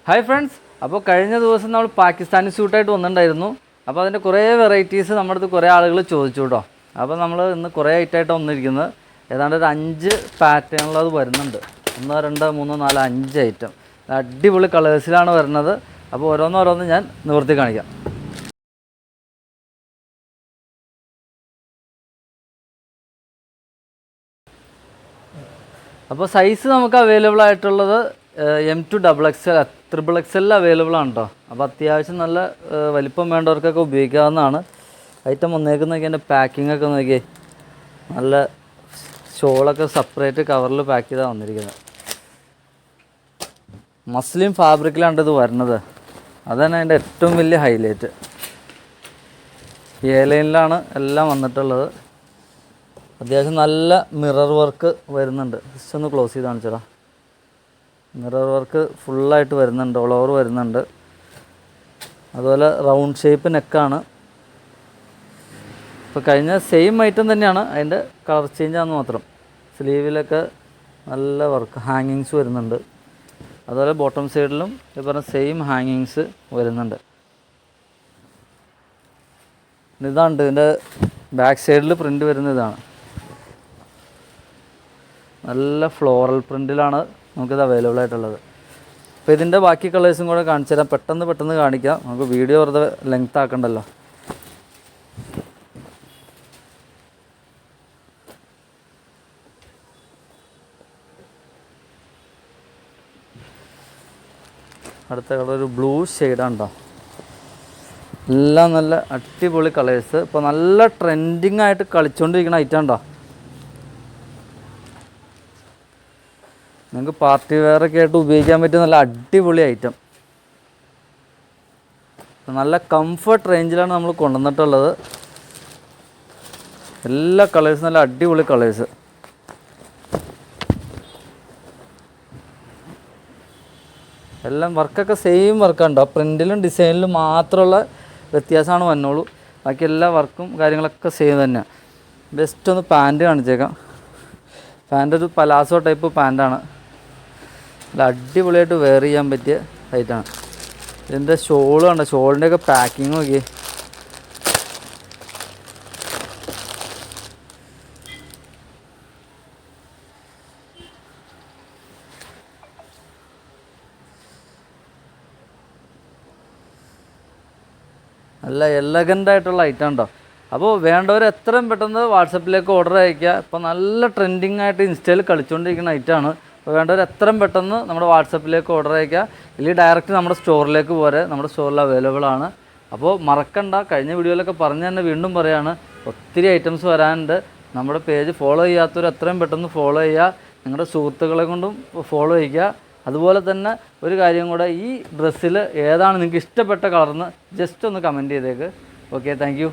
Hi friends, അപ്പോൾ കഴിഞ്ഞ ദിവസം നമ്മൾ പാകിസ്ഥാനി സ്യൂട്ടായിട്ട് വന്നിട്ടുണ്ടായിരുന്നു. അപ്പോൾ അതിൻ്റെ കുറേ വെറൈറ്റീസ് നമ്മുടെ അടുത്ത് കുറേ ആളുകൾ ചോദിച്ചു കേട്ടോ. അപ്പോൾ നമ്മൾ ഇന്ന് കുറേ ഐറ്റമായിട്ട് വന്നിരിക്കുന്നത് ഏതാണ്ട് ഒരു 5 പാറ്റേണുള്ളത് വരുന്നുണ്ട്. 1 2 3 4 5 ഐറ്റം അടിപൊളി കളേഴ്സിലാണ് വരുന്നത്. അപ്പോൾ ഓരോന്നോരോന്ന് ഞാൻ നിവർത്തി കാണിക്കാം. അപ്പോൾ സൈസ് നമുക്ക് അവൈലബിൾ ആയിട്ടുള്ളത് M2 XXL XXL അവൈലബിൾ ആണ് കേട്ടോ. അപ്പോൾ അത്യാവശ്യം നല്ല വലിപ്പം വേണ്ടവർക്കൊക്കെ ഉപയോഗിക്കാവുന്നതാണ്. ഐറ്റം വന്നേക്കുന്നതൊക്കെ എൻ്റെ പാക്കിംഗ് ഒക്കെ നോക്കിയേ, നല്ല ഷോളൊക്കെ സെപ്പറേറ്റ് കവറിൽ പാക്ക് ചെയ്താണ് വന്നിരിക്കുന്നത്. മസ്ലിൻ ഫാബ്രിക്കിലാണ് ഇത് വരുന്നത്. അതാണ് അതിൻ്റെ ഏറ്റവും വലിയ ഹൈലൈറ്റ്. എ ലൈനിലാണ് എല്ലാം വന്നിട്ടുള്ളത്. അത്യാവശ്യം നല്ല മിറർ വർക്ക് വരുന്നുണ്ട്. ജസ്റ്റ് ഒന്ന് ക്ലോസ് ചെയ്ത് കാണിച്ചടാ. മിറർ വർക്ക് ഫുള്ളായിട്ട് വരുന്നുണ്ട്, ഓൾ ഓവർ വരുന്നുണ്ട്. അതുപോലെ റൗണ്ട് ഷേപ്പ് നെക്കാണ്. ഇപ്പോൾ കഴിഞ്ഞ സെയിം ഐറ്റം തന്നെയാണ്, അതിൻ്റെ കളർ ചേഞ്ചാണെന്ന് മാത്രം. സ്ലീവിലൊക്കെ നല്ല വർക്ക് ഹാങ്ങിങ്സ് വരുന്നുണ്ട്. അതുപോലെ ബോട്ടം സൈഡിലും ഈ പറഞ്ഞ സെയിം ഹാങ്ങിങ്സ് വരുന്നുണ്ട്. ഇതാണ് ഇതിൻ്റെ ബാക്ക് സൈഡിൽ പ്രിൻ്റ് വരുന്ന ഇതാണ്. നല്ല ഫ്ലോറൽ പ്രിൻറ്റിലാണ് നമുക്കിത് അവൈലബിൾ ആയിട്ടുള്ളത്. അപ്പോൾ ഇതിൻ്റെ ബാക്കി കളേഴ്സും കൂടെ കാണിച്ചു തരാം. പെട്ടെന്ന് കാണിക്കാം, നമുക്ക് വീഡിയോ വെറുതെ ലെങ്ത് ആക്കണ്ടല്ലോ. അടുത്ത കളർ ഒരു ബ്ലൂ ഷെയ്ഡാണ് കേട്ടോ. എല്ലാം നല്ല അടിപൊളി കളേഴ്സ്. ഇപ്പോൾ നല്ല ട്രെൻഡിങ് ആയിട്ട് കളിച്ചുകൊണ്ടിരിക്കുന്ന ഐറ്റം ഉണ്ടോ. നിങ്ങൾക്ക് പാർട്ടി വെയറൊക്കെ ആയിട്ട് ഉപയോഗിക്കാൻ പറ്റിയ നല്ല അടിപൊളി ഐറ്റം. നല്ല കംഫർട്ട് റേഞ്ചിലാണ് നമ്മൾ കൊണ്ടുവന്നിട്ടുള്ളത്. എല്ലാ കളേഴ്സും നല്ല അടിപൊളി കളേഴ്സ്. എല്ലാം വർക്കൊക്കെ സെയിം വർക്കുണ്ടോ. പ്രിൻറ്റിലും ഡിസൈനിലും മാത്രമുള്ള വ്യത്യാസമാണ് വന്നോളൂ. ബാക്കി എല്ലാ വർക്കും കാര്യങ്ങളൊക്കെ സെയിം തന്നെയാണ്. ബെസ്റ്റ് ഒന്ന് പാൻറ്റ് കാണിച്ചേക്കാം. പാൻറ്റ് ഒരു പലാസോ ടൈപ്പ് പാൻറ്റാണ്. നല്ല അടിപൊളിയായിട്ട് വെയർ ചെയ്യാൻ പറ്റിയ ഐറ്റാണ്. ഇതിൻ്റെ ഷോൾ കണ്ടോ, ഷോളിൻ്റെയൊക്കെ പാക്കിങ് നോക്കി. നല്ല എലഗൻ്റായിട്ടുള്ള ഐറ്റം ഉണ്ടോ. അപ്പോൾ വേണ്ടവർ എത്രയും പെട്ടെന്ന് വാട്സപ്പിലേക്ക് ഓർഡർ അയയ്ക്കുക. ഇപ്പോൾ നല്ല ട്രെൻഡിങ് ആയിട്ട് ഇൻസ്റ്റയിൽ കളിച്ചുകൊണ്ടിരിക്കുന്ന ഐറ്റമാണ്. അപ്പോൾ വേണ്ടവർ എത്രയും പെട്ടെന്ന് നമ്മുടെ വാട്സപ്പിലേക്ക് ഓർഡർ അയയ്ക്കുക. ഇല്ലെങ്കിൽ ഡയറക്റ്റ് നമ്മുടെ സ്റ്റോറിലേക്ക് പോരെ, നമ്മുടെ സ്റ്റോറിൽ അവൈലബിൾ ആണ്. അപ്പോൾ മറക്കണ്ട, കഴിഞ്ഞ വീഡിയോയിലൊക്കെ പറഞ്ഞ് തന്നെ വീണ്ടും പറയുകയാണ്, ഒത്തിരി ഐറ്റംസ് വരാനുണ്ട്. നമ്മുടെ പേജ് ഫോളോ ചെയ്യാത്തവർ എത്രയും പെട്ടെന്ന് ഫോളോ ചെയ്യുക. നിങ്ങളുടെ സുഹൃത്തുക്കളെ കൊണ്ടും ഫോളോ ചെയ്യുക. അതുപോലെ തന്നെ ഒരു കാര്യം കൂടെ, ഈ ഡ്രസ്സിൽ ഏതാണ് നിങ്ങൾക്ക് ഇഷ്ടപ്പെട്ട കളർന്ന് ജസ്റ്റ് ഒന്ന് കമൻറ്റ് ചെയ്തേക്ക്. Okay, thank you.